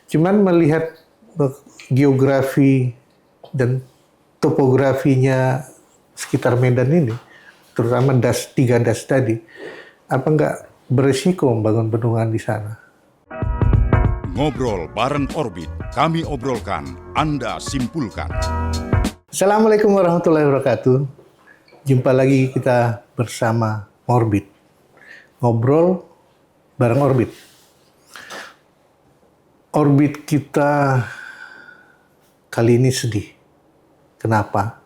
Cuman melihat geografi dan topografinya sekitar Medan ini, terutama tiga das tadi, apa nggak beresiko membangun bendungan di sana? Ngobrol bareng Orbit, kami obrolkan, Anda simpulkan. Assalamualaikum warahmatullahi wabarakatuh. Jumpa lagi kita bersama Orbit. Ngobrol bareng Orbit. Orbit kita kali ini sedih. Kenapa?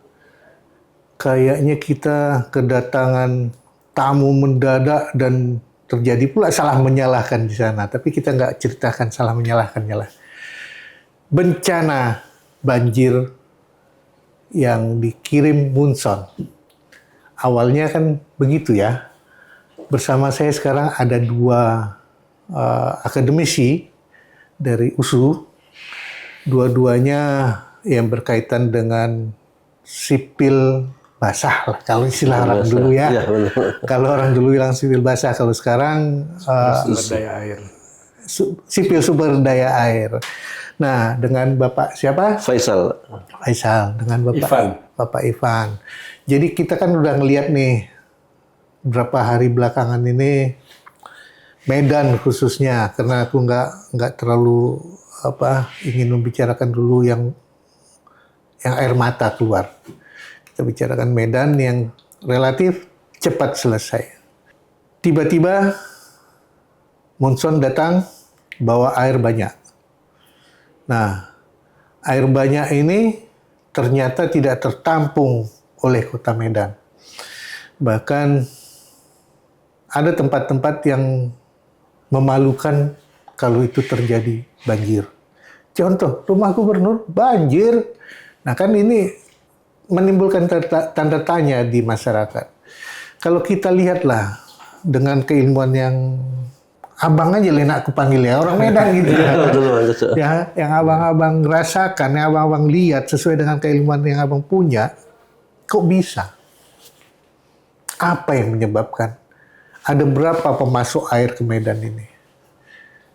Kayaknya kita kedatangan tamu mendadak dan terjadi pula salah menyalahkan di sana. Tapi kita nggak ceritakan salah menyalahkannya lah. Bencana banjir yang dikirim Munson. Awalnya kan begitu ya. Bersama saya sekarang ada dua akademisi dari USU. Dua-duanya yang berkaitan dengan sipil basah lah, kalau istilah orang dulu ya. Kalau orang dulu bilang sipil basah, kalau sekarang sumber daya air. Sipil sumber daya air. Nah, dengan Bapak siapa? Faisal. Dengan Bapak Ivan. Jadi kita kan udah ngelihat nih berapa hari belakangan ini Medan khususnya, karena aku nggak terlalu ingin membicarakan dulu yang air mata keluar. Kita bicarakan Medan yang relatif cepat selesai. Tiba-tiba monsun datang bawa air banyak. Nah, air banyak ini ternyata tidak tertampung oleh Kota Medan. Bahkan ada tempat-tempat yang memalukan kalau itu terjadi banjir. Contoh, rumah gubernur banjir. Nah kan ini menimbulkan tanda tanya di masyarakat. Kalau kita lihatlah dengan keilmuan yang abang aja enak aku panggil ya, orang Medan gitu ya. Ya, yang abang-abang rasakan, yang abang-abang lihat sesuai dengan keilmuan yang abang punya, kok bisa? Apa yang menyebabkan? Ada berapa pemasok air ke Medan ini?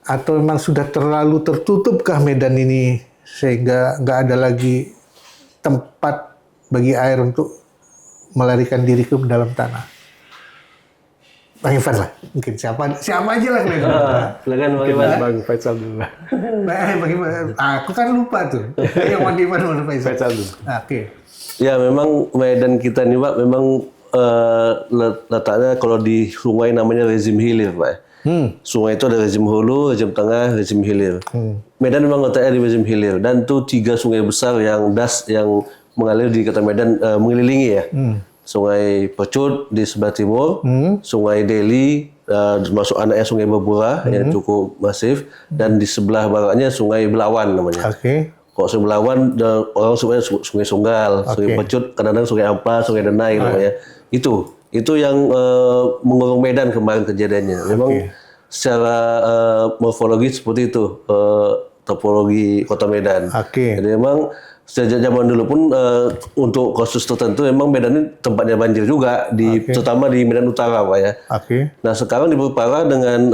Atau memang sudah terlalu tertutupkah Medan ini sehingga nggak ada lagi tempat bagi air untuk melarikan diri ke dalam tanah? Bang Ivan lah, mungkin siapa aja lah Silakan Bang Ivan. Bang Faisal dulu. Bang Ivan, aku kan lupa tuh. Yang Bang Ivan mana Faisal dulu. Oke. Ya memang Medan kita nih Pak, memang letaknya kalau di sungai namanya rezim hilir Pak. Sungai itu ada rezim hulu, rezim tengah, rezim hilir. Medan memang letaknya di rezim hilir, dan itu 3 sungai besar yang mengalir di Kota Medan mengelilingi ya. Sungai Pecut di sebelah timur, Sungai Deli, termasuk anaknya Sungai Bebura yang cukup masif, dan di sebelah baratnya Sungai Belawan namanya. Kalau Sungai Belawan orang sebutnya Sungai Sunggal, Sungai Pecut kadang-kadang Sungai Amplas, Sungai Denai namanya. Itu yang mengurung Medan kemarin kejadiannya. Memang secara morfologi seperti itu topologi Kota Medan. Jadi memang sejak zaman dulu pun untuk kasus tertentu memang Medan ini tempatnya banjir juga, terutama di Medan Utara Pak ya. Nah sekarang diperparah dengan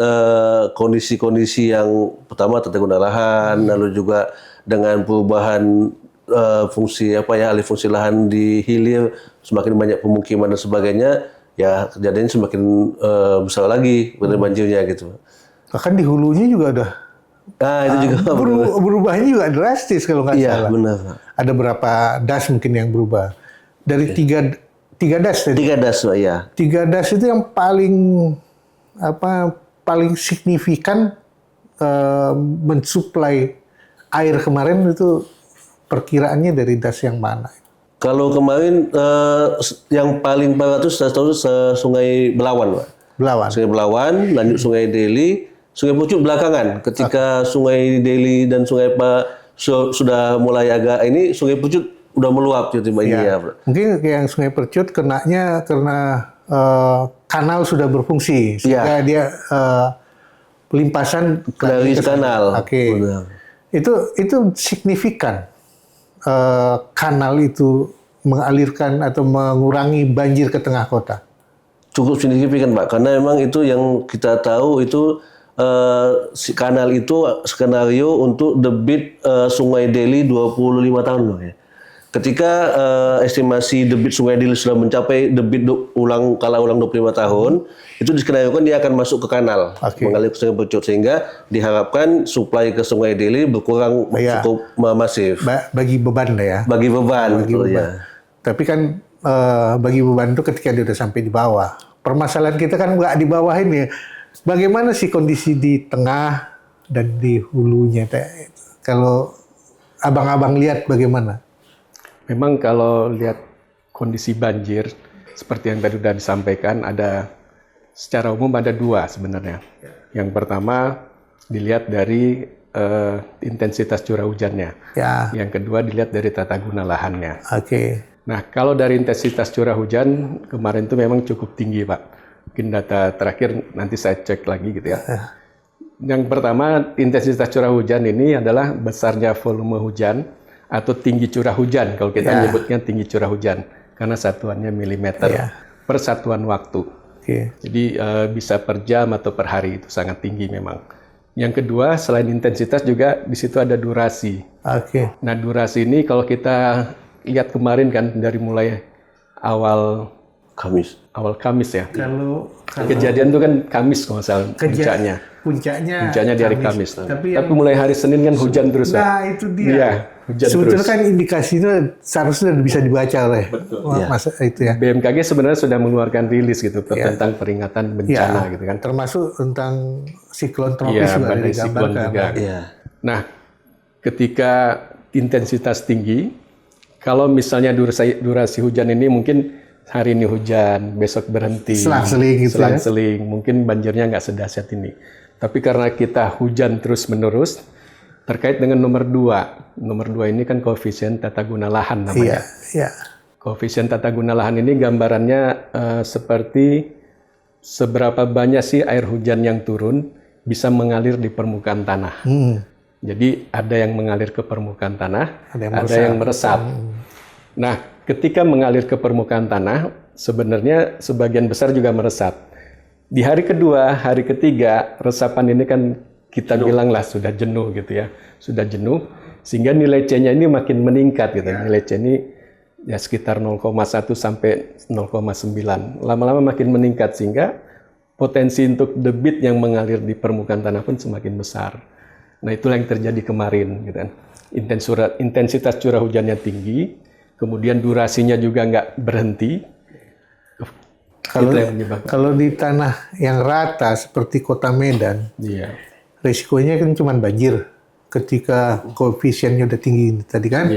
kondisi-kondisi yang pertama tata guna lahan, lalu juga dengan perubahan fungsi alih fungsi lahan di hilir, semakin banyak pemukiman dan sebagainya, ya kejadiannya semakin besar lagi banjirnya gitu. Bahkan di hulunya juga ada. Nah, itu juga berubahnya juga drastis kalau nggak salah. Iya, benar. Ada berapa das mungkin yang berubah. Dari tiga das tadi. 3 das, Pak, ya. 3 das itu yang paling signifikan mensuplai air kemarin itu perkiraannya dari das yang mana? Kalau kemarin yang paling parah itu saya tahu Sungai Belawan, Pak. Sungai Belawan, lanjut Sungai Deli, Sungai Pucuk belakangan. Ketika Sungai Deli dan Sungai sudah mulai agak ini, Sungai Pucuk udah meluap tiba-tiba ini ya. Mungkin yang Sungai Pucuk kenanya karena kanal sudah berfungsi, sehingga dia pelimpasan dari kanal. Itu signifikan. Kanal itu mengalirkan atau mengurangi banjir ke tengah kota. Cukup signifikan Pak, karena memang itu yang kita tahu itu si kanal itu skenario untuk debit Sungai Deli 25 tahun, Pak, ya. Ketika estimasi debit Sungai Deli sudah mencapai debit kala ulang 25 tahun, itu diskenariokan dia akan masuk ke kanal, mengalir ke Sungai Pucuk, sehingga diharapkan suplai ke Sungai Deli berkurang cukup masif. Bagi beban lah ya. Bagi beban, Bagi beban. ya. Tapi kan bagi beban itu ketika dia udah sampai di bawah. Permasalahan kita kan nggak di bawah ini. Bagaimana sih kondisi di tengah dan di hulunya? Kalau abang-abang lihat bagaimana? Memang kalau lihat kondisi banjir, seperti yang tadi sudah disampaikan, secara umum ada dua sebenarnya. Yang pertama dilihat dari intensitas curah hujannya. Ya. Yang kedua dilihat dari tata guna lahannya. Oke. Nah, kalau dari intensitas curah hujan kemarin itu memang cukup tinggi, Pak. Mungkin data terakhir nanti saya cek lagi gitu ya. Yang pertama, intensitas curah hujan ini adalah besarnya volume hujan atau tinggi curah hujan. Kalau kita menyebutnya tinggi curah hujan, karena satuannya milimeter per satuan waktu. Jadi bisa per jam atau per hari, itu sangat tinggi memang. Yang kedua, selain intensitas juga di situ ada durasi. Nah, durasi ini kalau kita lihat kemarin kan dari mulai awal Kamis ya. Kalau kejadian itu kan Kamis kalau nggak salah puncaknya di hari Kamis. Tapi mulai hari Senin kan hujan terus. Nah, itu dia. Iya, hujan sebetulnya terus. kan indikasinya seharusnya bisa dibaca oleh masa itu ya. BMKG sebenarnya sudah mengeluarkan rilis gitu tentang peringatan bencana gitu kan. Termasuk tentang siklon tropis juga badai siklon juga. Nah, ketika intensitas tinggi, kalau misalnya durasi hujan ini mungkin hari ini hujan, besok berhenti, selang-seling gitu selang-seling, mungkin banjirnya nggak sedahsyat ini. Tapi karena kita hujan terus-menerus, terkait dengan nomor 2 ini kan koefisien tata guna lahan namanya. Koefisien tata guna lahan ini gambarannya seperti seberapa banyak sih air hujan yang turun bisa mengalir di permukaan tanah. Jadi ada yang mengalir ke permukaan tanah, ada yang meresap. Nah, ketika mengalir ke permukaan tanah, sebenarnya sebagian besar juga meresap. Di hari kedua, hari ketiga, resapan ini kan kita bilanglah sudah jenuh gitu ya. Sudah jenuh, sehingga nilai C-nya ini makin meningkat gitu. Nilai C ini ya sekitar 0,1 sampai 0,9. Lama-lama makin meningkat, sehingga potensi untuk debit yang mengalir di permukaan tanah pun semakin besar. Nah, itulah yang terjadi kemarin gitu kan. Intensitas curah hujannya tinggi, kemudian durasinya juga nggak berhenti. Kalau di tanah yang rata seperti Kota Medan, risikonya kan cuma banjir ketika koefisiennya udah tinggi tadi kan.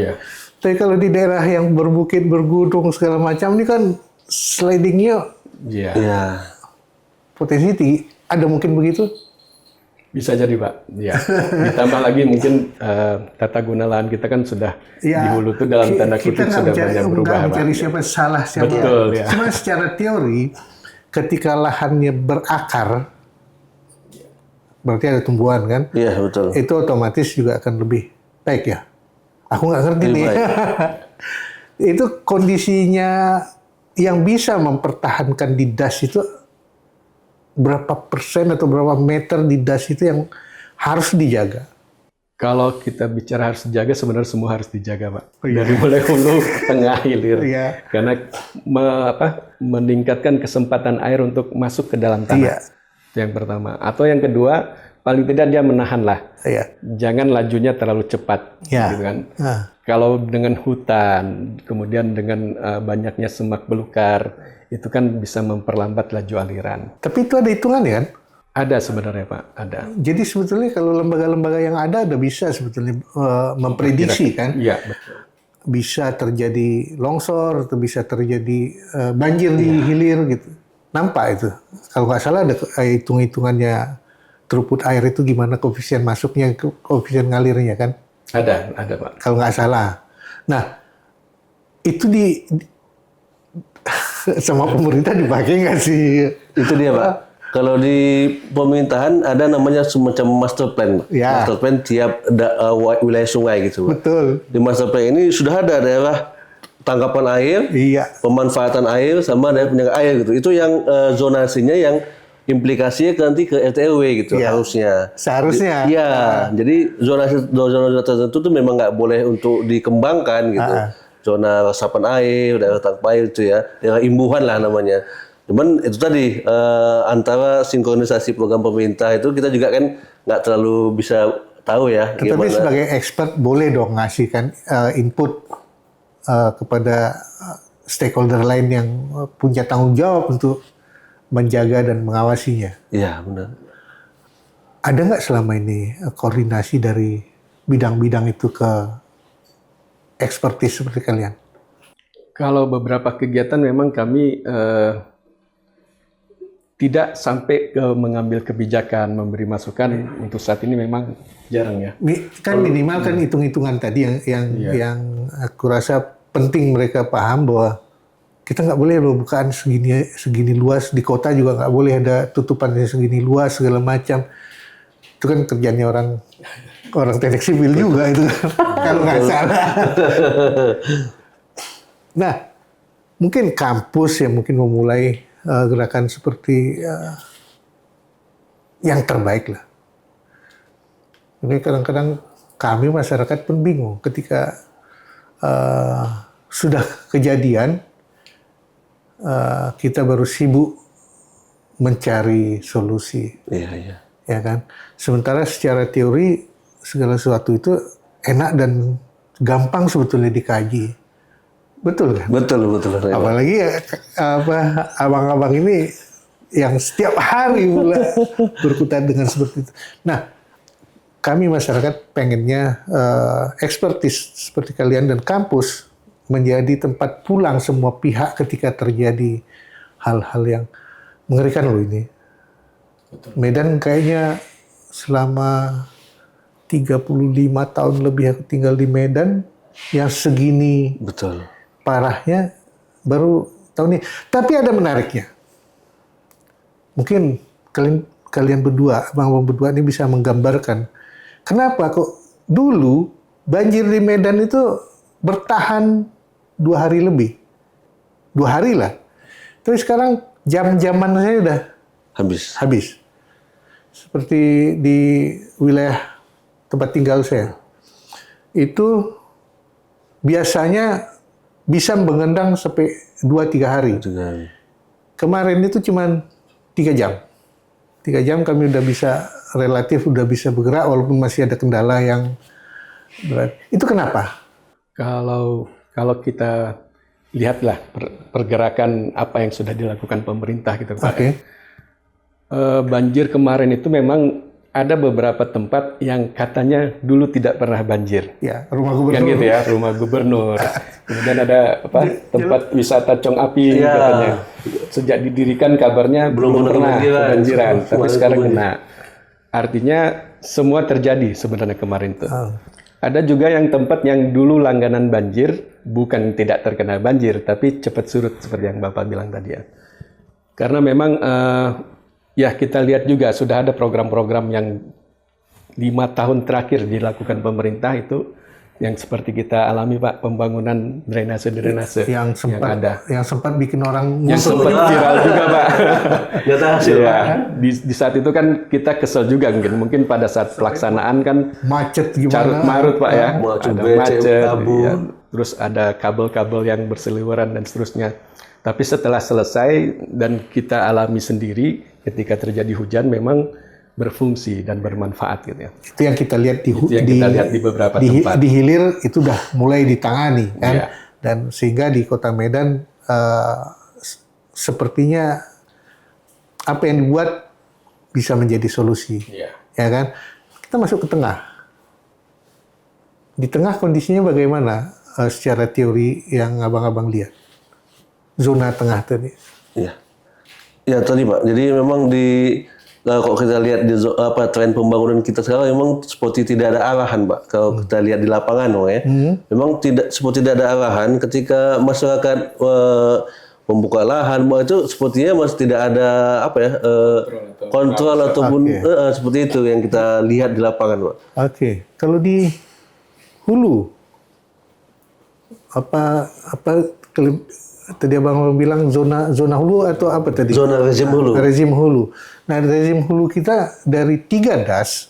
Tapi kalau di daerah yang berbukit, bergunung segala macam ini kan slidingnya potensi tinggi. Ada mungkin begitu? Bisa jadi, Pak. Ya. Ditambah lagi mungkin tata guna lahan kita kan sudah di hulu itu dalam tanda kutip sudah banyak berubah. Kita mencari siapa salah siapa. Betul, ya. Cuma secara teori, ketika lahannya berakar, berarti ada tumbuhan kan? Iya, betul. Itu otomatis juga akan lebih baik ya. Aku nggak ngerti nih. Itu kondisinya yang bisa mempertahankan di das itu berapa persen atau berapa meter di das itu yang harus dijaga? Kalau kita bicara harus dijaga, sebenarnya semua harus dijaga, Pak. Dari mulai hulu, tengah, hilir. Karena meningkatkan kesempatan air untuk masuk ke dalam tanah. Itu yang pertama. Atau yang kedua, paling tidak dia menahan lah. Jangan lajunya terlalu cepat. Gitu kan. Kalau dengan hutan, kemudian dengan banyaknya semak belukar, itu kan bisa memperlambat laju aliran. Tapi itu ada hitungan ya kan? Ada sebenarnya, Pak, ada. Jadi sebetulnya kalau lembaga-lembaga yang ada bisa sebetulnya memprediksi kan? Iya, betul. Bisa terjadi longsor, atau bisa terjadi banjir di hilir gitu. Nampak itu. Kalau nggak salah ada hitung-hitungannya throughput air itu gimana, koefisien masuknya, koefisien ngalirnya kan? Ada Pak. Kalau nggak salah. Nah, itu sama pemerintah dipakai nggak sih? Itu dia, Pak. Kalau di pemerintahan ada namanya semacam master plan. Master plan tiap wilayah sungai gitu, Pak. Betul. Di master plan ini sudah ada daerah tangkapan air, pemanfaatan air, sama daerah penyangga air gitu. Itu yang zonasinya yang implikasinya nanti ke RT RW gitu Iya. harusnya. Seharusnya. Iya, jadi zona tertentu tuh memang nggak boleh untuk dikembangkan gitu. Zona resapan air, daerah tangkap air itu ya, daerah imbuhan lah namanya. Cuman itu tadi antara sinkronisasi program pemerintah itu kita juga kan nggak terlalu bisa tahu ya. Tetapi sebagai expert boleh dong ngasihkan input kepada stakeholder lain yang punya tanggung jawab untuk menjaga dan mengawasinya. Iya benar. Ada nggak selama ini koordinasi dari bidang-bidang itu ke ekspertis seperti kalian? Kalau beberapa kegiatan memang kami tidak sampai ke mengambil kebijakan, memberi masukan. Untuk saat ini memang jarang ya. Kan minimal kan hitung-hitungan tadi yang aku rasa penting mereka paham bahwa kita nggak boleh loh bukaan segini luas, di kota juga nggak boleh ada tutupannya segini luas segala macam. Itu kan kerjanya orang teknik sipil juga itu kalau nggak salah. Nah, mungkin kampus yang mungkin memulai gerakan seperti yang terbaik lah. Ini kadang-kadang kami masyarakat pun bingung ketika sudah kejadian, kita baru sibuk mencari solusi. Iya. Ya kan? Sementara secara teori segala sesuatu itu enak dan gampang sebetulnya dikaji. Betul kan? Betul. Apalagi abang-abang ini yang setiap hari pula berkutat dengan seperti itu. Nah, kami masyarakat pengennya ekspertis seperti kalian dan kampus menjadi tempat pulang semua pihak ketika terjadi hal-hal yang mengerikan loh ini. Medan kayaknya selama 35 tahun lebih aku tinggal di Medan, yang segini Betul. parahnya baru tahun ini. Tapi ada menariknya. Mungkin kalian berdua, abang-abang berdua ini bisa menggambarkan kenapa kok dulu banjir di Medan itu bertahan 2 hari lebih. 2 hari lah. Tapi sekarang jam-jaman saya udah habis. Seperti di wilayah tempat tinggal saya. Itu biasanya bisa mengendang sampai 2-3 hari. Kemarin itu cuma 3 jam. 3 jam kami udah bisa bergerak walaupun masih ada kendala yang berat. Itu kenapa? Kalau kita lihatlah pergerakan apa yang sudah dilakukan pemerintah gitu Pak. Oke. Banjir kemarin itu memang ada beberapa tempat yang katanya dulu tidak pernah banjir. Ya, rumah gubernur. Yang gitu ya, rumah gubernur. Kemudian ada tempat wisata Cong Api katanya. Sejak didirikan kabarnya belum pernah kebanjiran, tapi sekarang kena. Artinya semua terjadi sebenarnya kemarin itu. Ada juga yang tempat yang dulu langganan banjir, bukan tidak terkena banjir, tapi cepat surut seperti yang Bapak bilang tadi ya. Karena memang ya kita lihat juga sudah ada program-program yang 5 tahun terakhir dilakukan pemerintah itu yang seperti kita alami Pak, pembangunan drainase yang sempat bikin orang yang sempat viral juga Pak. Nyata hasil ya, Pak. di saat itu kan kita kesel juga mungkin pada saat pelaksanaan kan macet gimana? Carut marut Pak ya, ada macet, ya, terus ada kabel-kabel yang berseliweran dan seterusnya. Tapi setelah selesai dan kita alami sendiri ketika terjadi hujan memang berfungsi dan bermanfaat gitu ya. Itu yang kita lihat kita lihat di beberapa tempat. Di hilir itu udah mulai ditangani kan. Iya. Dan sehingga di Kota Medan sepertinya apa yang dibuat bisa menjadi solusi. Iya. Ya kan? Kita masuk ke tengah. Di tengah kondisinya bagaimana secara teori yang abang-abang lihat? Zona tengah tadi. Iya. Ya tadi Pak. Jadi memang kalau kita lihat di tren pembangunan kita sekarang memang seperti tidak ada arahan, Pak. Kalau kita lihat di lapangan, memang seperti tidak ada arahan ketika masyarakat membuka lahan, itu sepertinya masih tidak ada kontrol ataupun seperti itu yang kita lihat di lapangan, Pak. Oke. Kalau di hulu apa tadi Abang bilang zona hulu atau apa tadi? Zona rezim hulu. Rezim hulu. Nah, rezim hulu kita dari 3 das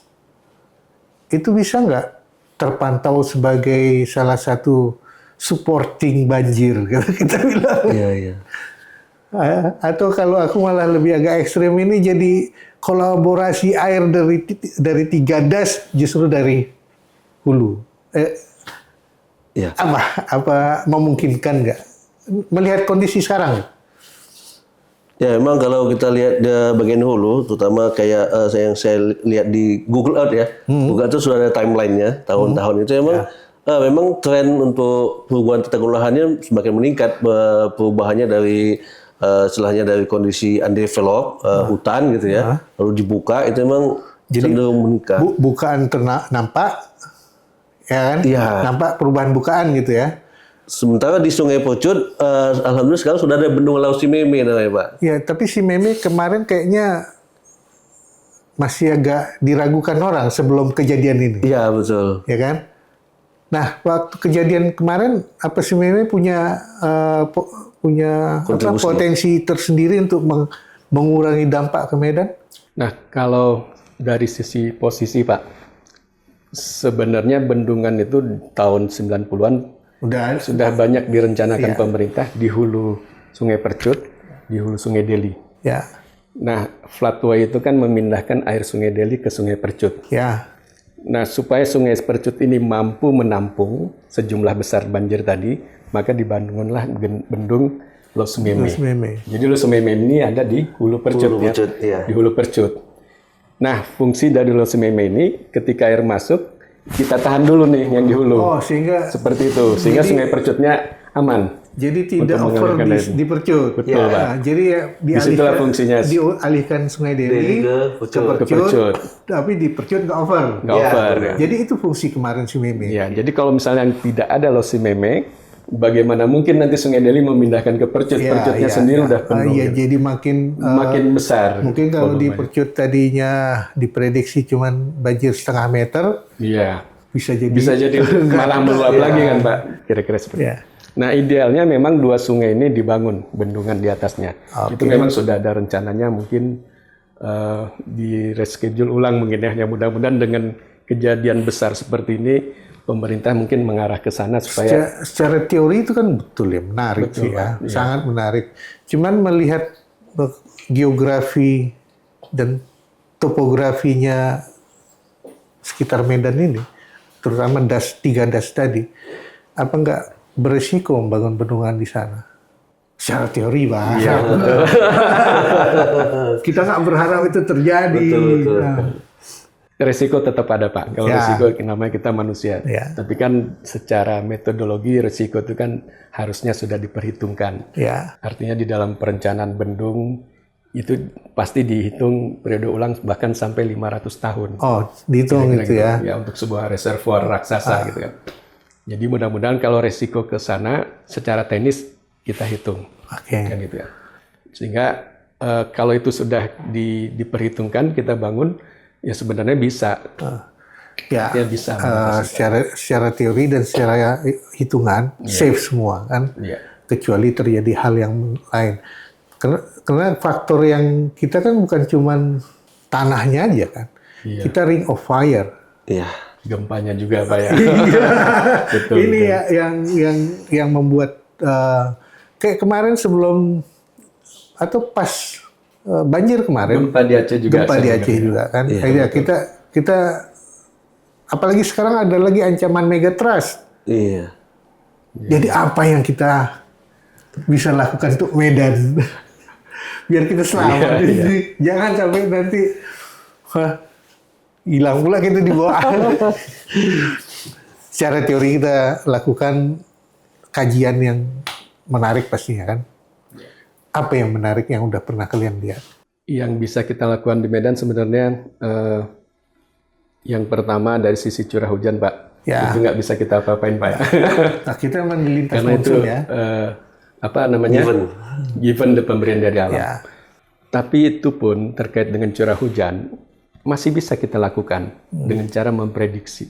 itu bisa nggak terpantau sebagai salah satu supporting banjir, kita bilang. Iya. Atau kalau aku malah lebih agak ekstrem ini jadi kolaborasi air dari 3 das justru dari hulu. Iya. Apa memungkinkan nggak? Melihat kondisi sekarang. Ya, memang kalau kita lihat di bagian hulu, terutama kayak yang saya lihat di Google Earth ya, Google Earth itu sudah ada timelinenya tahun-tahun itu memang tren untuk perubahan tata guna lahannya semakin meningkat, perubahannya dari istilahnya dari kondisi undeveloped hutan gitu ya, lalu dibuka itu memang cenderung meningkat. Bukaan nampak, ya kan? Iya. Nampak perubahan bukaan gitu ya. Sementara di Sungai Pocut, alhamdulillah sekarang sudah ada bendung Laut Simeme namanya, Pak. Ya, tapi si Meme kemarin kayaknya masih agak diragukan orang sebelum kejadian ini. Iya, betul. Ya kan? Nah, waktu kejadian kemarin, apa si Meme punya potensi tersendiri untuk mengurangi dampak ke Medan? Nah, kalau dari sisi posisi, Pak, sebenarnya bendungan itu tahun 90-an sudah banyak direncanakan pemerintah di hulu Sungai Percut, di hulu Sungai Deli. Ya. Nah, floodway itu kan memindahkan air Sungai Deli ke Sungai Percut. Ya. Nah, supaya Sungai Percut ini mampu menampung sejumlah besar banjir tadi, maka dibangunlah bendung Losumeme. Jadi Losumeme ini ada di hulu Percut, ya. Di hulu Percut. Nah, fungsi dari Losumeme ini ketika air masuk, kita tahan dulu nih yang di hulu. Oh, sehingga seperti itu, sehingga Sungai Percutnya aman. Jadi tidak over di Percut. Betul, Pak. Nah, jadi ya disitulah fungsinya. Dialihkan Sungai Deli ke Percut, tapi di Percut nggak over. Nggak over. Ya. Jadi itu fungsi kemarin Simeme. Ya, jadi kalau misalnya tidak ada Losumeme, bagaimana mungkin nanti Sungai Deli memindahkan ke Percut? Percutnya sendiri udah penuh. Iya, jadi makin besar. Mungkin kalau di Percut tadinya diprediksi cuman banjir 1,5 meter. Iya. Bisa jadi malah meluap lagi kan, Pak? Kira-kira seperti itu. Nah, idealnya memang 2 sungai ini dibangun bendungan di atasnya. Itu memang sudah ada rencananya, mungkin di reschedule ulang mungkin ya. Mudah-mudahan dengan kejadian besar seperti ini, pemerintah mungkin mengarah ke sana supaya... Secara teori itu kan betul ya, menarik sih ya. Sangat menarik. Cuman melihat geografi dan topografinya sekitar Medan ini, terutama 3 das tadi, apa enggak beresiko membangun bendungan di sana? Secara teori, Pak. Iya, betul. Kita nggak berharap itu terjadi. Betul. Nah. Resiko tetap ada, Pak. Kalau resiko namanya kita manusia. Ya. Tapi kan secara metodologi resiko itu kan harusnya sudah diperhitungkan. Ya. Artinya di dalam perencanaan bendung itu pasti dihitung periode ulang bahkan sampai 500 tahun. Oh, dihitung gitu ya. Ya, untuk sebuah reservoir raksasa gitu kan. Jadi mudah-mudahan kalau resiko ke sana secara teknis kita hitung. Kan gitu ya. Sehingga kalau itu sudah diperhitungkan kita bangun, ya sebenarnya bisa. Ya bisa. Secara teori dan secara hitungan safe semua kan. Kecuali terjadi hal yang lain. Karena faktor yang kita kan bukan cuman tanahnya aja kan. Kita ring of fire. Iya. Gempanya juga, Pak ya. Betul. Ini ya yang membuat kayak kemarin sebelum atau pas banjir kemarin. Gempa di Aceh juga. Kan. Iya. Kita apalagi sekarang ada lagi ancaman megatrust. Iya. Jadi apa yang kita bisa lakukan untuk Medan biar kita selamat? Jangan sampai nanti hilang pula kita di bawah. Secara teori kita lakukan kajian yang menarik pastinya kan. Apa yang menarik yang udah pernah kalian lihat? Yang bisa kita lakukan di Medan sebenarnya yang pertama dari sisi curah hujan, Pak. Itu nggak bisa kita apa-apain, Pak. Nah, kita memang dilintas karena itu ya. Given the pemberian dari alam. Tapi itu pun terkait dengan curah hujan masih bisa kita lakukan dengan cara memprediksi.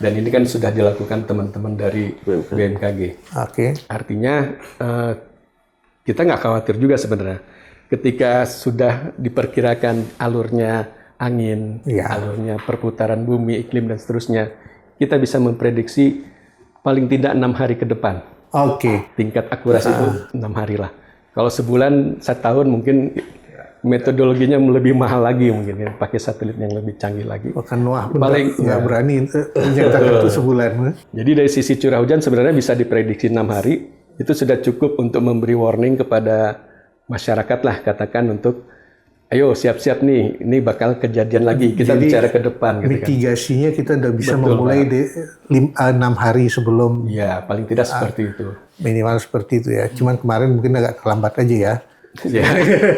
Dan ini kan sudah dilakukan teman-teman dari BMKG. Artinya kita nggak khawatir juga sebenarnya. Ketika sudah diperkirakan alurnya angin, alurnya perputaran bumi, iklim dan seterusnya, kita bisa memprediksi paling tidak 6 hari ke depan. Tingkat akurasi itu 6 hari lah. Kalau sebulan, 1 tahun mungkin metodologinya lebih mahal lagi mungkin ya, pakai satelit yang lebih canggih lagi. Bahkan Noah pun nggak berani menyatakan itu sebulan. Jadi dari sisi curah hujan sebenarnya bisa diprediksi 6 hari. Itu sudah cukup untuk memberi warning kepada masyarakat lah, katakan untuk ayo siap-siap nih, ini bakal kejadian lagi. Kita bicara ke depan. Mitigasinya kita udah bisa memulai di 6 hari sebelum. Ya, paling tidak seperti itu. Minimal seperti itu ya. Cuman kemarin mungkin agak terlambat aja ya. Ya,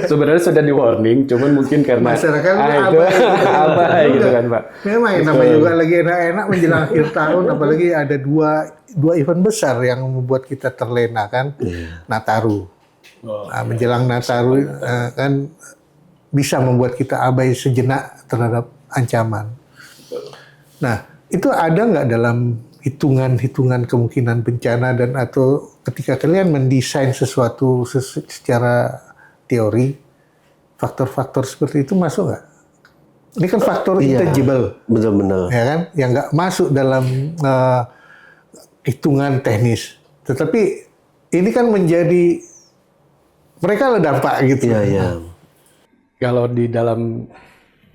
sebenarnya sudah di warning, cuman mungkin karena masyarakat abai gitu kan Pak. Memang namanya juga lagi enak-enak menjelang akhir tahun, apalagi ada dua event besar yang membuat kita terlena kan, Nataru. Nah, menjelang Nataru kan bisa membuat kita abai sejenak terhadap ancaman. Nah, itu ada nggak dalam hitungan kemungkinan bencana dan atau ketika kalian mendesain sesuatu secara teori, faktor-faktor seperti itu masuk nggak? Ini kan faktor intangible, benar-benar, ya kan, yang nggak masuk dalam hitungan teknis. Tetapi ini kan menjadi mereka lah dampak gitu. Iya. Kalau di dalam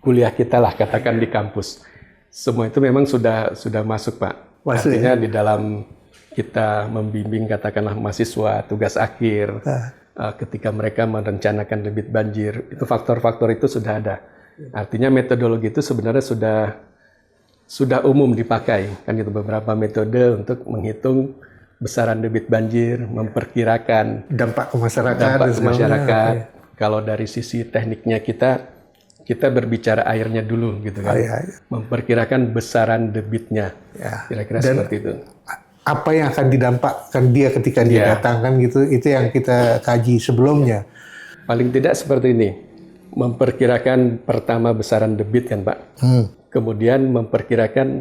kuliah kita lah, katakan di kampus, semua itu memang sudah masuk Pak. Artinya di dalam kita membimbing katakanlah mahasiswa tugas akhir, ketika mereka merencanakan debit banjir, itu faktor-faktor itu sudah ada. Artinya metodologi itu sebenarnya sudah umum dipakai, kan itu beberapa metode untuk menghitung besaran debit banjir, memperkirakan dampak ke masyarakat. Kalau dari sisi tekniknya kita berbicara airnya dulu gitu kan, memperkirakan besaran debitnya, kira-kira seperti itu. Apa yang akan didampakkan dia ketika dia datang kan gitu, itu yang kita kaji sebelumnya. Paling tidak seperti ini, memperkirakan pertama besaran debit kan Pak, kemudian memperkirakan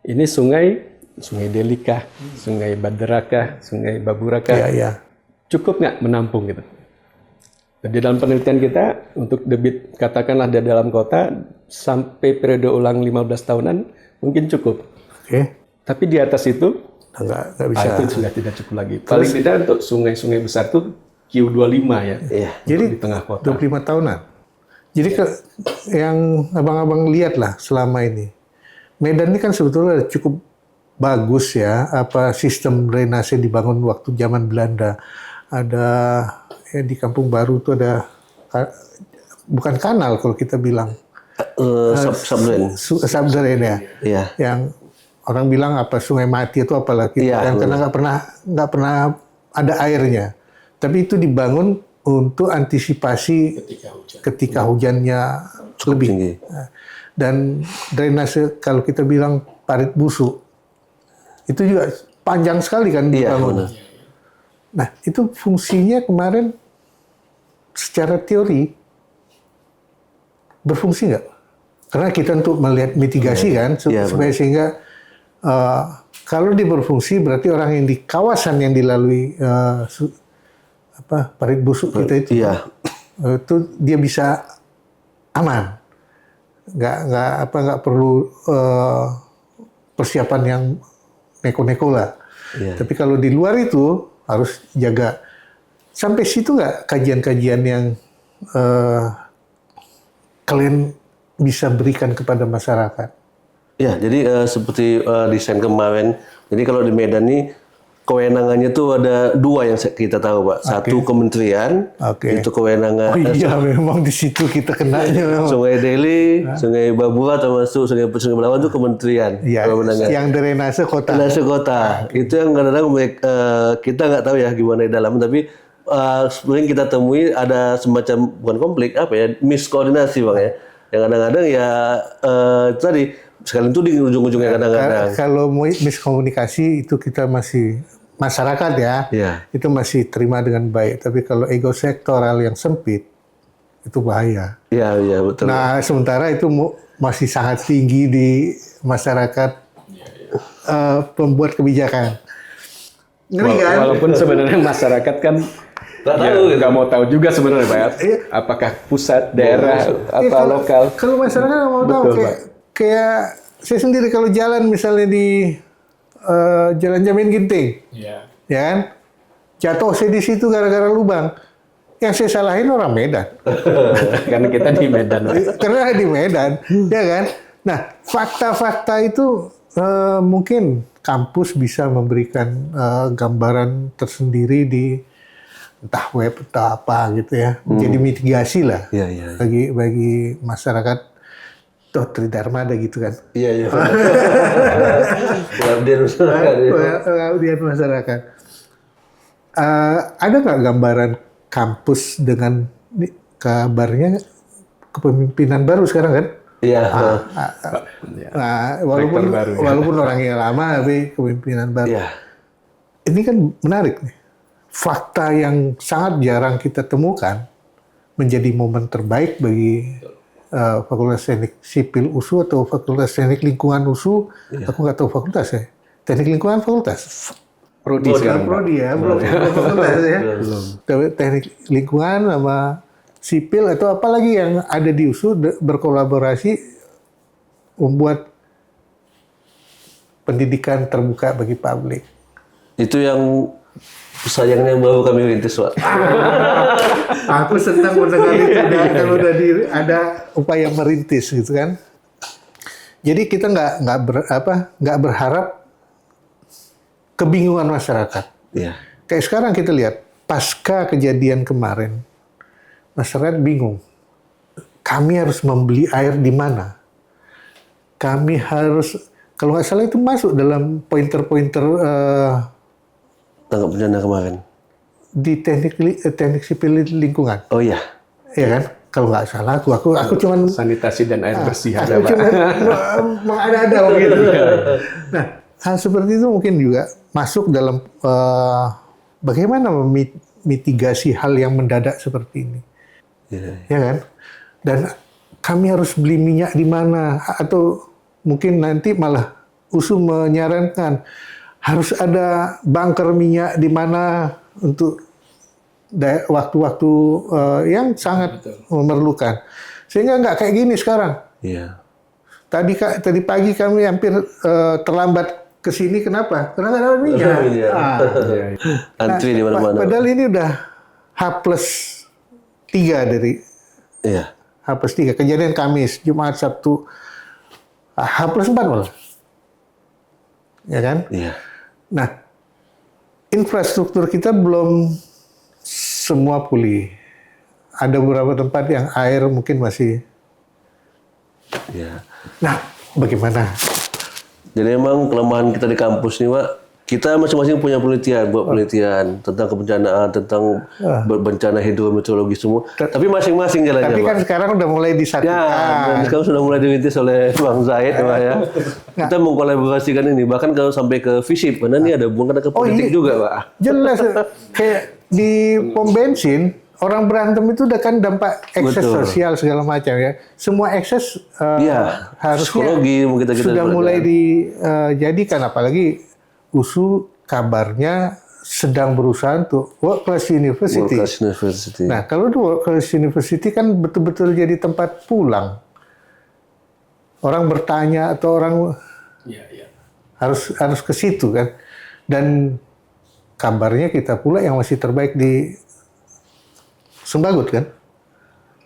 ini sungai Delikah, sungai Baderakah, sungai Baburakah, cukup nggak menampung gitu. Di dalam penelitian kita untuk debit katakanlah di dalam kota sampai periode ulang 15 tahunan mungkin cukup. Tapi di atas itu nggak bisa. Itu sudah tidak cukup lagi. Paling tidak untuk sungai-sungai besar itu Q25 ya. Jadi di tengah kota. 25 tahunan. Jadi yang abang-abang lihat lah selama ini. Medan ini kan sebetulnya cukup bagus ya, sistem drainase dibangun waktu zaman Belanda. Ada di Kampung Baru itu ada bukan kanal kalau kita bilang subdrain ya. Yang orang bilang Sungai Mati itu apalagi karena nggak pernah ada airnya. Tapi itu dibangun untuk antisipasi ketika hujannya lebih tinggi. Dan drainase kalau kita bilang parit busuk itu juga panjang sekali kan dibangun. Nah, itu fungsinya kemarin secara teori berfungsi nggak? Karena kita untuk melihat mitigasi kan, supaya sehingga kalau dia berfungsi berarti orang yang di kawasan yang dilalui parit busuk kita itu, itu dia bisa aman, nggak perlu persiapan yang neko-neko lah. Tapi kalau di luar itu harus jaga. Sampai situ nggak kajian-kajian yang kalian bisa berikan kepada masyarakat? Ya, jadi seperti desain kemarin. Jadi kalau di Medan ini kewenangannya tuh ada 2 yang kita tahu, Pak. Satu kementerian, itu kewenangan. Memang di situ kita kenanya. Sungai Deli, Sungai Babura termasuk Sungai Belawan itu kementerian. Kewenangan. Yang drainase kota. Drainase kota. Itu yang kadang-kadang kita nggak tahu ya gimana di dalam, tapi sering kita temui ada semacam bukan konflik miskoordinasi Bang ya. Yang kadang-kadang tadi sekalian itu di ujung-ujungnya kadang-kadang. Kalau miskomunikasi itu kita masih masyarakat itu masih terima dengan baik. Tapi kalau ego sektoral yang sempit itu bahaya. Iya betul. Nah sementara itu masih sangat tinggi di masyarakat pembuat kebijakan. Walaupun sebenarnya masyarakat kan Nggak Ya, tahu gitu. nggak mau tahu juga sebenarnya Pak. Apakah pusat, daerah, apa lokal? Kalau masyarakat nggak mau tahu, Betul, Pak. kayak saya sendiri kalau jalan misalnya di Jalan Jamin Ginting, Iya. ya kan, jatuh saya di situ gara-gara lubang. Yang saya salahin orang Medan, Karena kita di Medan, Pak. karena di Medan, ya kan. Nah, fakta-fakta itu mungkin kampus bisa memberikan gambaran tersendiri di entah web atau apa gitu ya, jadi mitigasi lah Iya, iya. bagi masyarakat. Toh Tridharma ada gitu kan. Iya, iya. Pengabdian masyarakat. Ya. Pengabdian masyarakat. Ada nggak gambaran kampus dengan kabarnya kepemimpinan baru sekarang kan? Iya. Nah, walaupun orangnya lama tapi kepemimpinan baru. Iya. Ini kan menarik nih. Fakta yang sangat jarang kita temukan menjadi momen terbaik bagi Fakultas Teknik Sipil USU atau Fakultas Teknik Lingkungan USU. Aku nggak tahu fakultas ya. Teknik Lingkungan fakultas. Prodi sekarang, Pak. Prodi ya, belum fakultas ya. Tapi Teknik Lingkungan sama Sipil atau apalagi yang ada di USU berkolaborasi membuat pendidikan terbuka bagi publik. Itu yang sayangnya baru kami rintis, Pak. Aku senang mendengar itu kalau ada upaya merintis gitu kan. Jadi kita nggak berharap kebingungan masyarakat. Iya. Kayak sekarang kita lihat pasca kejadian kemarin, masyarakat bingung. Kami harus membeli air di mana? Kami harus, kalau nggak salah itu masuk dalam pointer-pointer Tanggap bencana kemarin. di teknik sipil lingkungan, Oh iya. ya kan? Kalau nggak salah, aku cuman Sanitasi dan air bersih ada, aku Pak. cuman mengada-ada begitu. Nah, hal seperti itu mungkin juga masuk dalam bagaimana mitigasi hal yang mendadak seperti ini, Iya. ya kan? Dan kami harus beli minyak di mana? Atau mungkin nanti malah USU menyarankan harus ada bunker minyak di mana untuk waktu-waktu yang sangat memerlukan. Sehingga nggak kayak gini sekarang. Iya. Tadi pagi kami hampir terlambat ke sini. Kenapa? Karena nggak dapat minyak. Iya. Antri di mana-mana. Padahal ini udah H+3 dari Iya. H+3. Kejadian Kamis, Jumat, Sabtu. H+4 malah. Ya kan? Iya. Nah, infrastruktur kita belum semua pulih. Ada beberapa tempat yang air mungkin masih. Iya. Nah, bagaimana? Jadi memang kelemahan kita di kampus nih, Pak, kita masing-masing punya buat penelitian tentang kebencanaan, tentang bencana hidrometeorologi semua. Tapi masing-masing jalannya, Tapi Pak. kan sekarang udah mulai Ya, dan disatukan. sekarang sudah mulai dirintis oleh Bang Zaid, Pak, ya. Kita mengkolaborasikan ini, bahkan kalau sampai ke FISIP, karena ini ada hubungan ke politik juga, Pak. Jelas, kayak di pom bensin, orang berantem itu udah kan dampak ekses Betul. sosial segala macam ya. Semua ekses Iya, harusnya psikologi mungkin kita sudah mulai dijadikan, apalagi USU kabarnya sedang berusaha untuk World Class University. World Class University. Nah, kalau di World Class University kan betul-betul jadi tempat pulang. Orang bertanya atau orang Iya. harus ke situ kan. Dan kabarnya kita pula yang masih terbaik di Sembagut kan.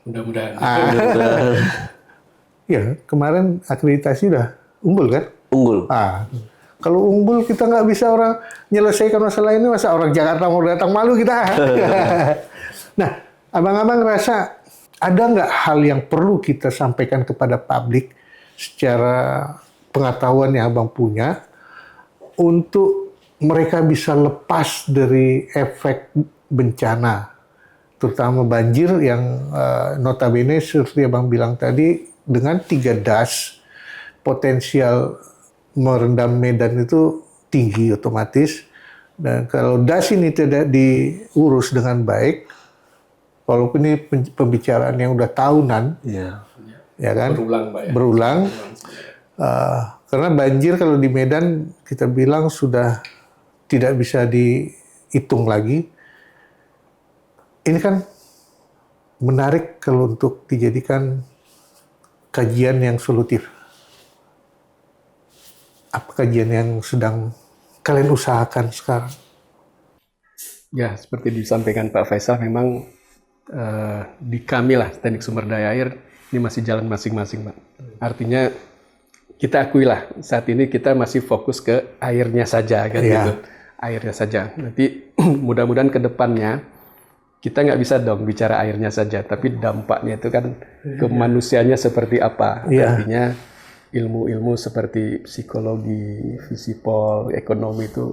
Mudah-mudahan. Ya, kemarin akreditasi udah unggul kan. Unggul. Kalau unggul kita nggak bisa orang menyelesaikan masalah ini, masa orang Jakarta mau datang, malu kita. Nah, abang-abang rasa ada nggak hal yang perlu kita sampaikan kepada publik secara pengetahuan yang abang punya untuk mereka bisa lepas dari efek bencana, terutama banjir yang notabene seperti abang bilang tadi, dengan 3 das potensial merendam Medan itu tinggi otomatis. Dan kalau das ini tidak diurus dengan baik, walaupun ini pembicaraan yang udah tahunan, ya kan, Berulang, Pak, ya. berulang. Karena banjir kalau di Medan kita bilang sudah tidak bisa dihitung lagi. ini kan menarik kalau untuk dijadikan kajian yang solutif. Apa kajian yang sedang kalian usahakan sekarang? Ya, seperti disampaikan Pak Faisal, memang di kami lah teknik sumber daya air ini masih jalan masing-masing, Pak. Artinya kita akui lah saat ini kita masih fokus ke airnya saja, kan gitu. Airnya saja. Nanti mudah-mudahan ke depannya kita nggak bisa dong bicara airnya saja, tapi dampaknya itu kan ke manusianya seperti apa. Artinya ilmu-ilmu seperti psikologi, visipol, ekonomi itu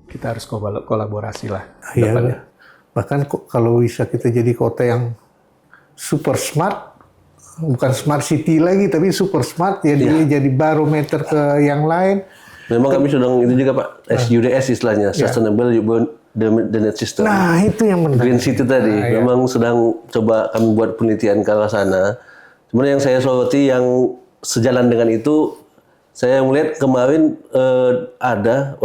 kita harus kolaborasi lah. Iya. Bahkan kalau bisa kita jadi kota yang super smart, bukan smart city lagi, tapi super smart, jadi barometer ke yang lain. Memang kami sedang itu juga Pak, SUDS istilahnya, Sustainable Urban Drainage System. Nah, itu yang menarik. Green City tadi, memang sedang coba kami buat penelitian ke arah sana. Cuman yang saya soroti yang sejalan dengan itu, saya melihat kemarin ada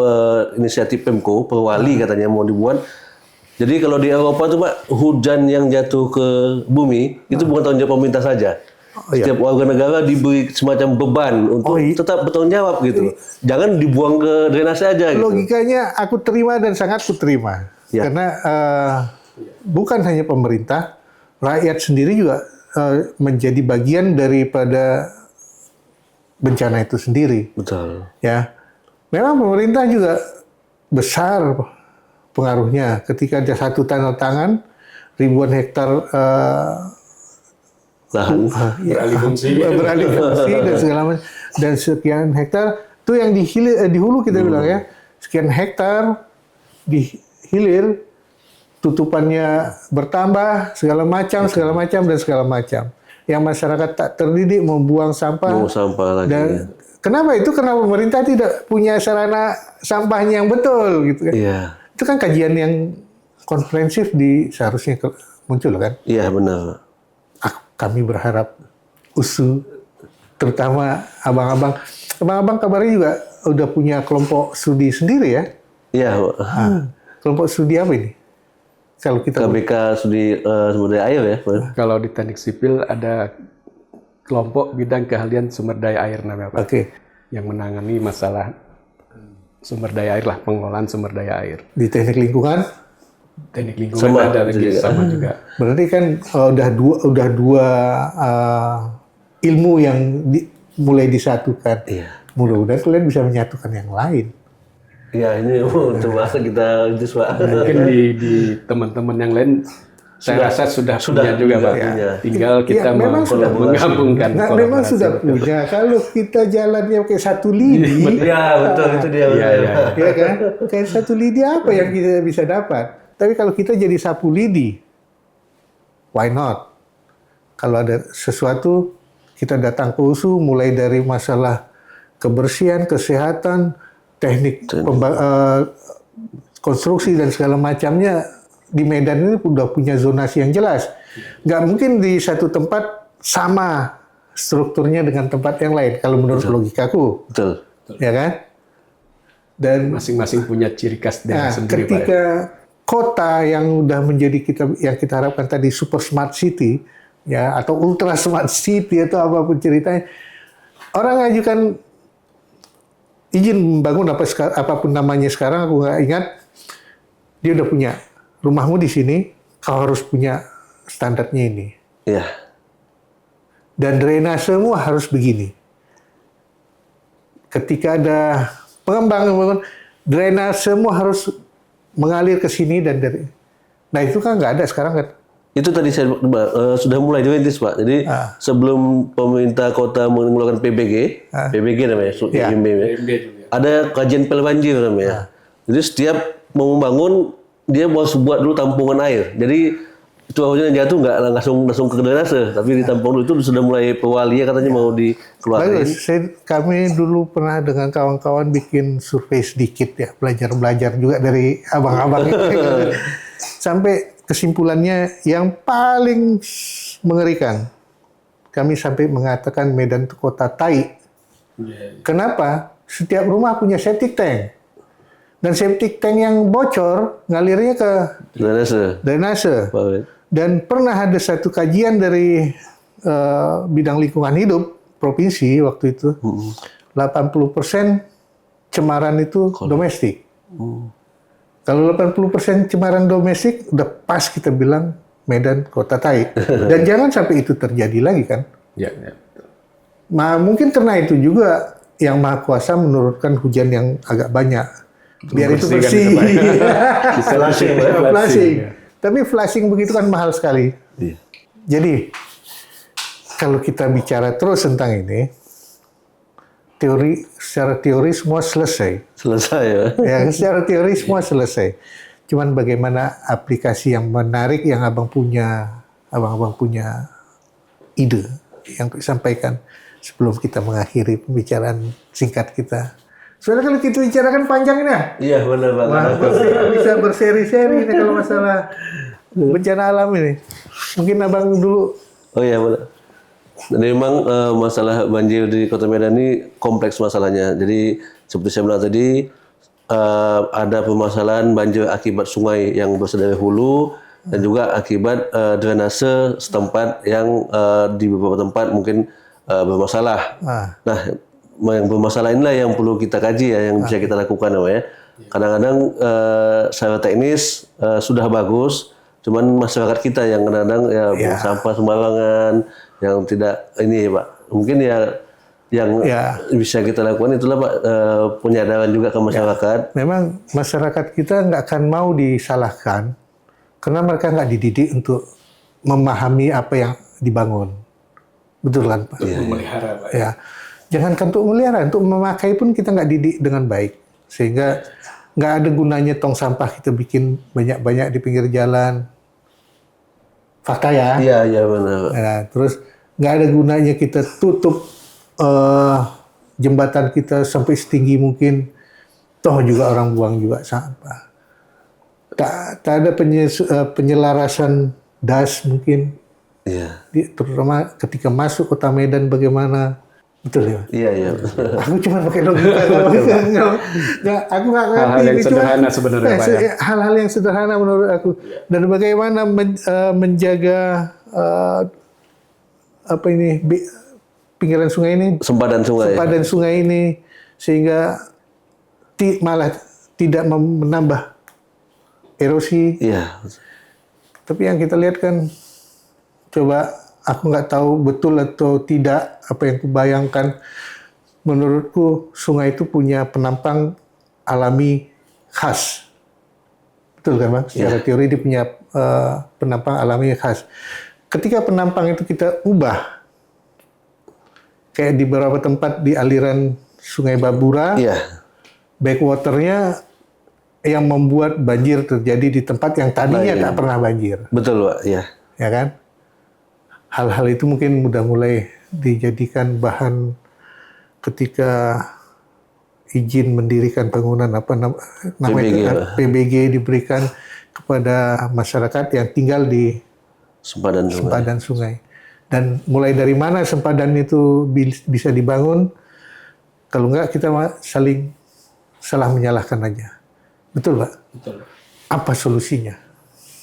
inisiatif Pemko, Perwali katanya mau dibuat. Jadi kalau di Eropa tuh Pak, hujan yang jatuh ke bumi, itu bukan tanggung jawab pemerintah saja. Setiap warga negara diberi semacam beban untuk tetap bertanggung jawab gitu. Jangan dibuang ke drainase aja gitu. Logikanya aku terima dan sangat kuterima. Karena bukan hanya pemerintah, rakyat sendiri juga menjadi bagian daripada bencana itu sendiri. Betul. Ya, memang pemerintah juga besar pengaruhnya ketika ada satu tanda tangan ribuan hektar Lahan beralih fungsi dan segala macam, dan sekian hektar itu yang di hulu kita bilang ya, sekian hektar di hilir tutupannya bertambah segala macam. Yang masyarakat tak terdidik membuang sampah. Lagi. Dan kenapa itu? Karena pemerintah tidak punya sarana sampahnya yang betul gitu kan. Iya. Itu kan kajian yang komprehensif seharusnya muncul kan. Iya benar. Kami berharap USU, terutama abang-abang kabarnya juga udah punya kelompok studi sendiri ya. Iya. Kelompok studi apa ini? Kalau kita KBK studi sumber daya air ya. Kalau di teknik sipil ada kelompok bidang keahlian sumber daya air namanya Pak. Yang menangani masalah sumber daya air lah, pengelolaan sumber daya air. Di teknik lingkungan? Teknik lingkungan ada lagi sama juga. Berarti kan udah dua ilmu yang mulai disatukan. Mudah-mudahan kalian bisa menyatukan yang lain. Iya, ini coba kita Pak. Mungkin di teman-teman yang lain saya rasa sudah punya juga Pak. Tinggal kita menggabungkan. Memang sudah punya. Kalau kita jalannya kayak satu lidi. Iya, betul itu dia. Iya kan? Kayak satu lidi apa yang kita bisa dapat? Tapi kalau kita jadi sapu lidi, why not? Kalau ada sesuatu, kita datang ke USU, mulai dari masalah kebersihan, kesehatan, teknik konstruksi dan segala macamnya, di Medan ini udah punya zonasi yang jelas. Nggak mungkin di satu tempat sama strukturnya dengan tempat yang lain, kalau menurut logikaku. Betul. Ya kan? Dan masing-masing punya ciri khas daerah sendiri, ketika kota yang udah menjadi yang kita harapkan tadi super smart city, ya, atau ultra smart city atau apapun ceritanya, orang ajukan izin membangun apapun namanya sekarang, aku nggak ingat, dia udah punya rumahmu di sini, kau harus punya standarnya ini. Iya. Dan drainasemu harus begini. Ketika ada pengembang, drainasemu harus mengalir ke sini dan dari. Nah itu kan nggak ada sekarang kan. Itu tadi saya sudah mulai dirintis Pak. Jadi sebelum pemerintah kota mengeluarkan PBG namanya, ada kajian pel banjir namanya. Jadi setiap mau membangun dia harus buat dulu tampungan air. Jadi itu hujan yang jatuh nggak langsung ke drainase, tapi ditampung dulu. Itu sudah mulai Perwali katanya mau dikeluarin. Kami dulu pernah dengan kawan-kawan bikin survei sedikit ya, belajar juga dari abang-abang sampai kesimpulannya yang paling mengerikan. Kami sampai mengatakan Medan itu kota tai. Kenapa? Setiap rumah punya septic tank. Dan septic tank yang bocor ngalirnya ke drainase. Dan pernah ada satu kajian dari bidang lingkungan hidup provinsi waktu itu, 80% cemaran itu domestik. Kalau 80% cemaran domestik, udah pas kita bilang Medan kota tai. Dan jangan sampai itu terjadi lagi kan. Ya. Mungkin karena itu juga yang Maha Kuasa menurunkan hujan yang agak banyak. Biar itu bersih. Flashing. Tapi flashing begitu kan mahal sekali. Iya. Jadi, kalau kita bicara terus tentang ini, secara teori semua selesai. Selesai ya. Ya, secara teori semua selesai. Cuman bagaimana aplikasi yang menarik yang abang punya ide yang disampaikan sebelum kita mengakhiri pembicaraan singkat kita. Soalnya kalau kita bicarakan panjang ini ya. Iya benar banget. Bisa berseri-seri ini kalau masalah bencana alam ini. Mungkin abang dulu. Oh iya benar. Jadi memang masalah banjir di Kota Medan ini kompleks masalahnya. Jadi seperti saya bilang tadi, ada permasalahan banjir akibat sungai yang berasal dari hulu dan juga akibat drainase setempat yang di beberapa tempat mungkin bermasalah. Nah, yang bermasalah inilah yang perlu kita kaji ya, yang bisa kita lakukan ya. Kadang-kadang secara teknis sudah bagus, cuman masyarakat kita yang kadang-kadang buang sampah sembarangan, yang tidak ini Pak. Mungkin yang bisa kita lakukan itulah Pak, penyadaran juga ke masyarakat. Memang masyarakat kita nggak akan mau disalahkan karena mereka nggak dididik untuk memahami apa yang dibangun. Betul kan Pak? Memelihara Pak. Ya. Jangankan untuk memelihara, untuk memakai pun kita nggak didik dengan baik. Sehingga nggak ada gunanya tong sampah kita bikin banyak-banyak di pinggir jalan. Fakta ya. Iya benar. Nah, terus nggak ada gunanya kita tutup jembatan kita sampai setinggi mungkin. Toh juga orang buang juga sampah. Tak ada penyelarasan das mungkin. Iya. Terutama ketika masuk Kota Medan bagaimana. Betul ya? Iya. Aku cuma pakai logika. Aku nggak ngerti. Hal-hal yang sederhana sebenarnya Pak ya. Hal-hal yang sederhana menurut aku. Dan bagaimana menjaga pinggiran sungai ini, sempadan sungai ini, sehingga malah tidak menambah erosi. Iya. Tapi yang kita lihat kan, coba aku nggak tahu betul atau tidak apa yang kubayangkan. Menurutku sungai itu punya penampang alami khas. Betul kan Bang? Secara teori dia punya penampang alami khas. Ketika penampang itu kita ubah, kayak di beberapa tempat di aliran Sungai Babura, backwaternya yang membuat banjir terjadi di tempat yang tadinya tak pernah banjir. Betul Pak, ya kan? Hal-hal itu mungkin udah mulai dijadikan bahan ketika izin mendirikan bangunan PBG diberikan kepada masyarakat yang tinggal di sempadan sungai. Dan mulai dari mana sempadan itu bisa dibangun? Kalau enggak kita saling salah menyalahkan aja. Betul Pak? Betul. Apa solusinya?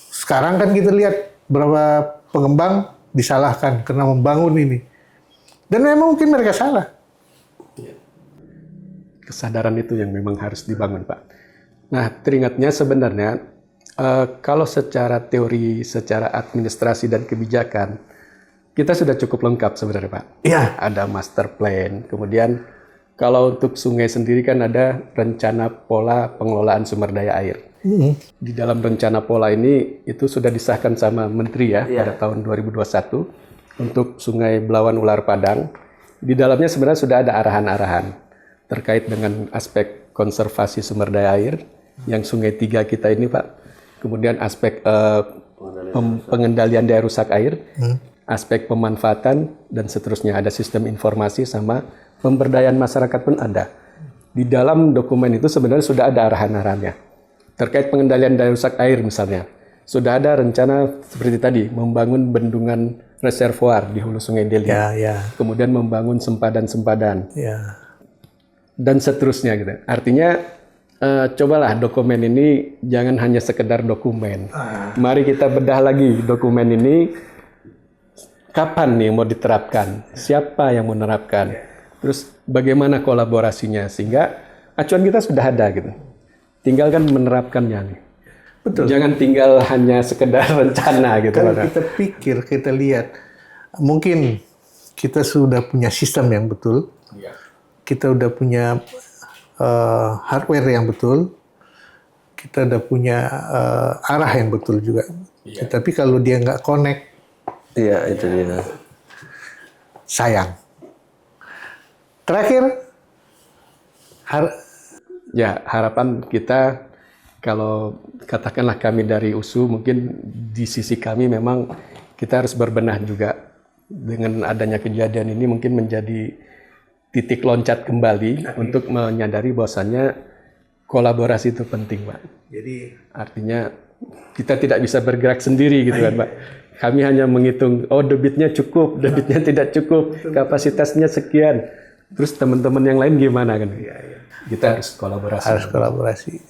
Sekarang kan kita lihat berapa pengembang disalahkan karena membangun ini. Dan memang mungkin mereka salah. Kesadaran itu yang memang harus dibangun, Pak. Nah, teringatnya sebenarnya kalau secara teori, secara administrasi dan kebijakan, kita sudah cukup lengkap sebenarnya, Pak. Iya. Ada master plan, kemudian kalau untuk sungai sendiri kan ada rencana pola pengelolaan sumber daya air. Di dalam rencana pola ini itu sudah disahkan sama Menteri pada tahun 2021 untuk Sungai Belawan Ular Padang. Di dalamnya sebenarnya sudah ada arahan-arahan terkait dengan aspek konservasi sumber daya air yang Sungai Tiga kita ini, Pak. Kemudian aspek pengendalian daya rusak air, aspek pemanfaatan dan seterusnya, ada sistem informasi sama pemberdayaan masyarakat pun ada. Di dalam dokumen itu sebenarnya sudah ada arahan-arahannya. Terkait pengendalian daya rusak air misalnya, sudah ada rencana seperti tadi, membangun bendungan reservoir di hulu Sungai Deli, kemudian membangun sempadan-sempadan, dan seterusnya gitu. Artinya cobalah dokumen ini jangan hanya sekedar dokumen. Mari kita bedah lagi dokumen ini. Kapan nih mau diterapkan? Siapa yang mau menerapkan? Terus bagaimana kolaborasinya? Sehingga acuan kita sudah ada gitu. Tinggal kan menerapkannya nih. Betul. Jangan tinggal hanya sekedar rencana gitu. Kalau kita pikir, kita lihat, mungkin kita sudah punya sistem yang betul, kita udah punya hardware yang betul, kita udah punya arah yang betul juga. Tapi kalau dia nggak connect, Iya, itu dia. sayang. Terakhir, harapan kita, kalau katakanlah kami dari USU, mungkin di sisi kami memang kita harus berbenah juga. Dengan adanya kejadian ini mungkin menjadi titik loncat kembali untuk menyadari bahwasannya kolaborasi itu penting, Pak. jadi Artinya kita tidak bisa bergerak sendiri gitu kan, Pak. Kami hanya menghitung, debitnya cukup, debitnya tidak cukup, kapasitasnya sekian. Terus teman-teman yang lain gimana kan? Kita harus kolaborasi. harus kolaborasi.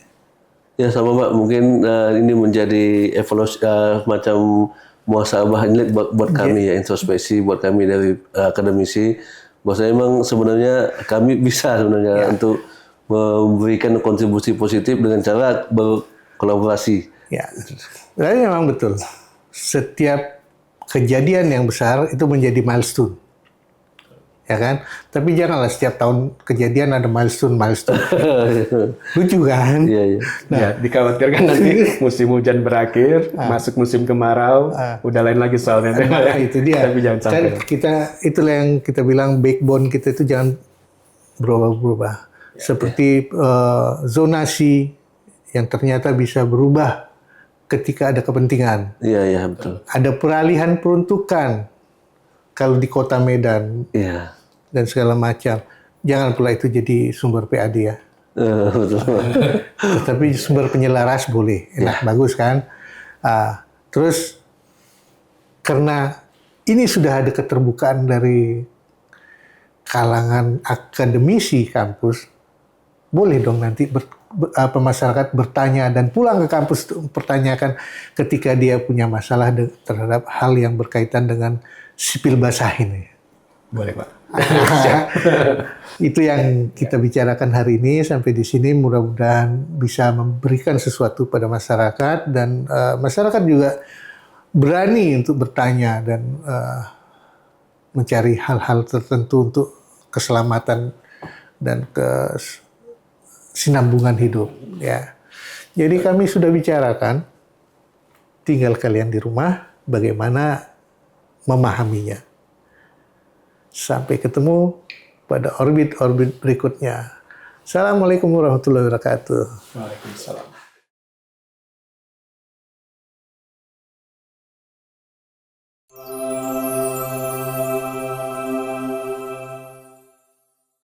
Ya sama Pak, mungkin ini menjadi evaluasi macam muhasabah ini buat kami ya, introspeksi buat kami dari akademisi. Bahwa memang sebenarnya kami bisa sebenarnya untuk memberikan kontribusi positif dengan cara berkolaborasi. Ya, jadi memang betul. Setiap kejadian yang besar itu menjadi milestone, ya kan? Tapi janganlah setiap tahun kejadian ada milestone. Lucu kan? Iya, iya. Ya, dikhawatirkan nanti musim hujan berakhir, masuk musim kemarau, udah lain lagi soalnya. Nah, itu dia. Tapi jangan Kan sampai. itulah yang kita bilang backbone kita itu jangan berubah-berubah. Seperti zonasi yang ternyata bisa berubah ketika ada kepentingan. Iya, iya, betul. Ada peralihan peruntukan kalau di kota Medan Iya. dan segala macam. Jangan pula itu jadi sumber PAD ya. Betul. Tapi sumber penyelaras boleh, enak, bagus kan. Terus karena ini sudah ada keterbukaan dari kalangan akademisi kampus, boleh dong nanti masyarakat bertanya dan pulang ke kampus untuk mempertanyakan ketika dia punya masalah terhadap hal yang berkaitan dengan sipil basah ini. Boleh, Pak. Itu yang kita bicarakan hari ini. Sampai di sini mudah-mudahan bisa memberikan sesuatu pada masyarakat dan masyarakat juga berani untuk bertanya dan mencari hal-hal tertentu untuk keselamatan dan kesinambungan hidup. Ya, jadi kami sudah bicarakan. Tinggal kalian di rumah bagaimana memahaminya. Sampai ketemu pada orbit-orbit berikutnya. Assalamualaikum warahmatullahi wabarakatuh. Waalaikumsalam.